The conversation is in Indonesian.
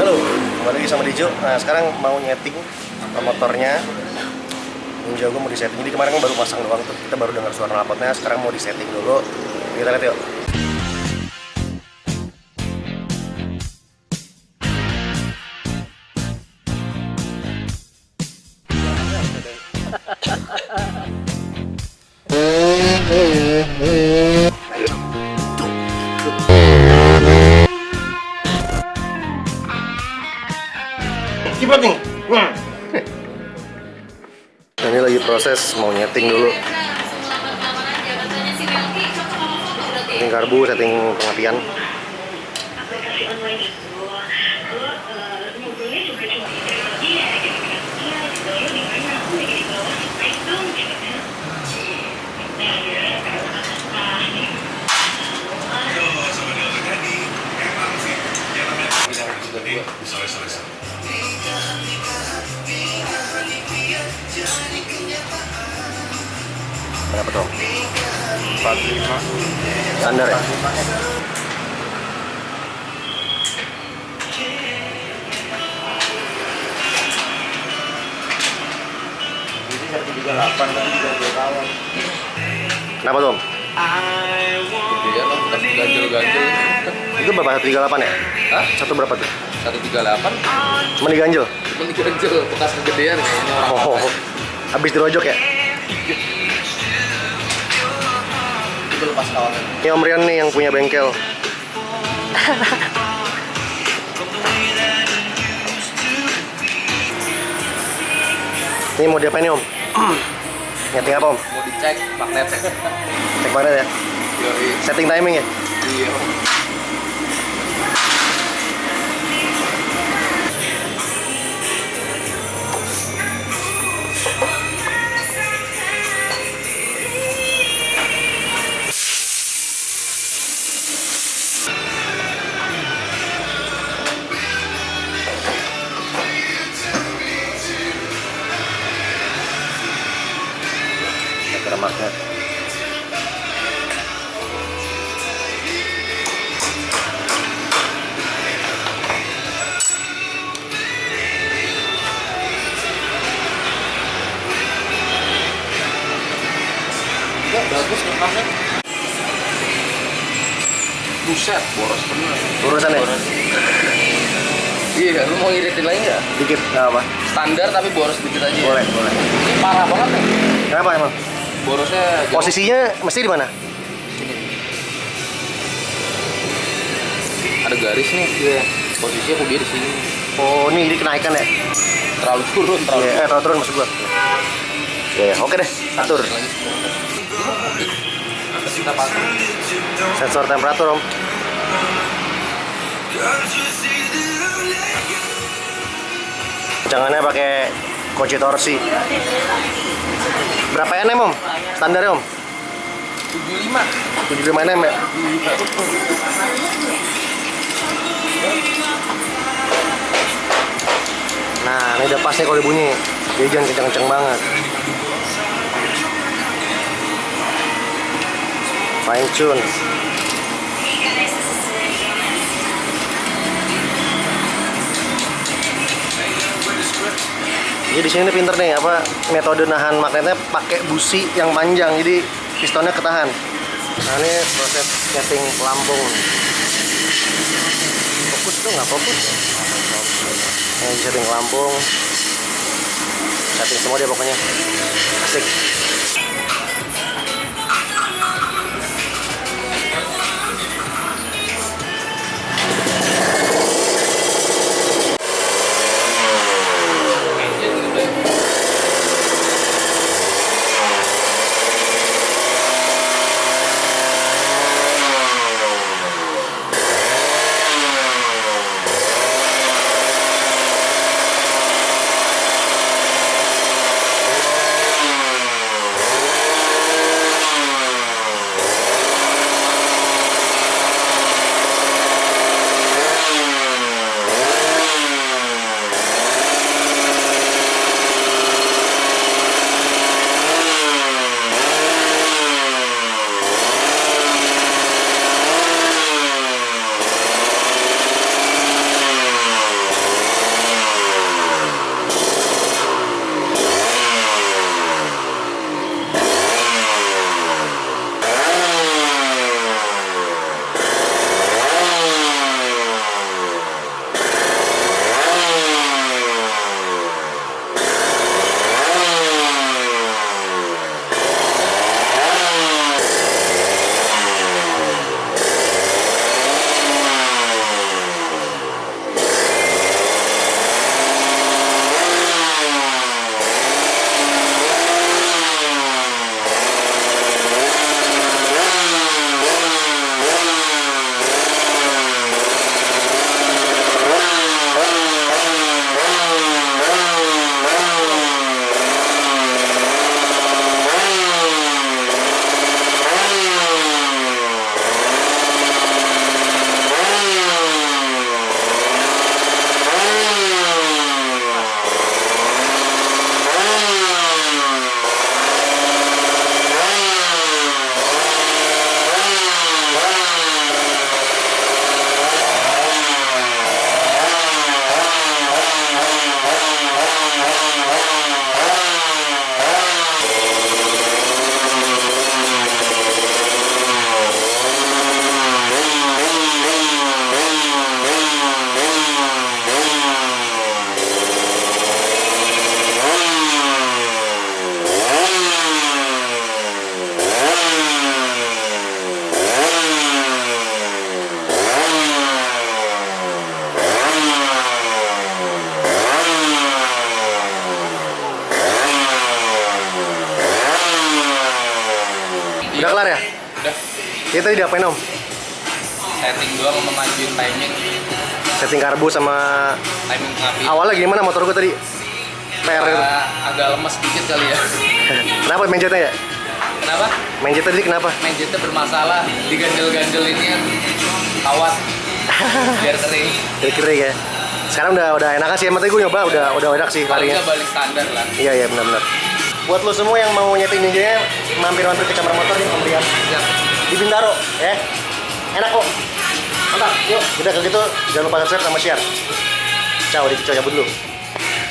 Halo, kembali lagi sama Dijo. Nah, sekarang mau nyeting motornya. Ninja gue mau disetting. Jadi kemarin baru pasang doang tuh. Kita baru dengar suara knalpotnya. Sekarang mau disetting dulu. Kita lihat yuk. Cepat nih. Nah, ini lagi proses mau nyeting dulu. Setting karbu, setting pengapian. Berapa tuh? 45 Standar ya? Ini 138 kan juga gue kawan. Kenapa tuh? Iya lo, bekas ganjel-ganjel. Itu berapa? 138 ya? Hah? Satu berapa tuh? 138? Cuma diganjel? Cuma diganjel, bekas kegedean kayaknya orang. Oh, habis dirojok ya? Itu lepas kawanan. Ini Om Rian nih yang punya bengkel. Ini mau diapain nih Om? Nyeting apa Om? Mau dicek magnetnya. Cek mana ya? Yoi. Setting timing ya? Iya. Kira magnet. Ya bagus ngekasnya. Buset, boros bener. Urusan ya? Iya, lu mau ngiritin lagi nggak? Dikit, nggak apa? Standar tapi boros dikit aja. Boleh, boleh. Ini parah banget nih. Kenapa emang? Borosnya jauh. Posisinya mesti di mana? Sini. Ada garis nih. Iya. Posisinya kok dia di sini. Oh, ini kenaikan ya? Terlalu turun, terlalu. Iya, terlalu turun maksud gua. Ya, oke deh, atur. Lagi semua. Kita pasang. Sensor temperatur Om. Jangannya pakai kunci torsi. Berapa Nm Om? Standarnya Om? 75. 75 Nm ya? Nah, ini udah pas nih kalau dibunyi. Jadi jangan kenceng-kenceng banget. Fine tune. Jadi di sini pinter nih apa metode nahan magnetnya pakai busi yang panjang, jadi pistonnya ketahan. Nah ini proses setting pelampung. Fokus tuh nggak fokus. Ini setting pelampung, setting semua dia pokoknya. Asik. kelar ya? Udah Kita tadi diapain om? setting doang, memajuin timing Setting karbu sama ngapi. awalnya gimana motor gue tadi? PR gitu. Agak lemes dikit kali ya. Kenapa main jetnya ya? Kenapa? Main jetnya tadi kenapa? Main jetnya bermasalah, diganjel-ganjel ini kan kawat biar kering. Kira-kira ya. Sekarang udah enakan sih, emang tadi gue nyoba udah enak sih larinya. Harusnya balik standar lah. Iya benar-benar. Buat lo semua yang mau nyeting ninjanya, mampir-mampir ke Camar Motor nih pembelian Siap. di Bintaro, ya. Enak kok. Mantap. Yuk, udah kalau gitu jangan lupa subscribe sama share. Ciao, di cabut dulu.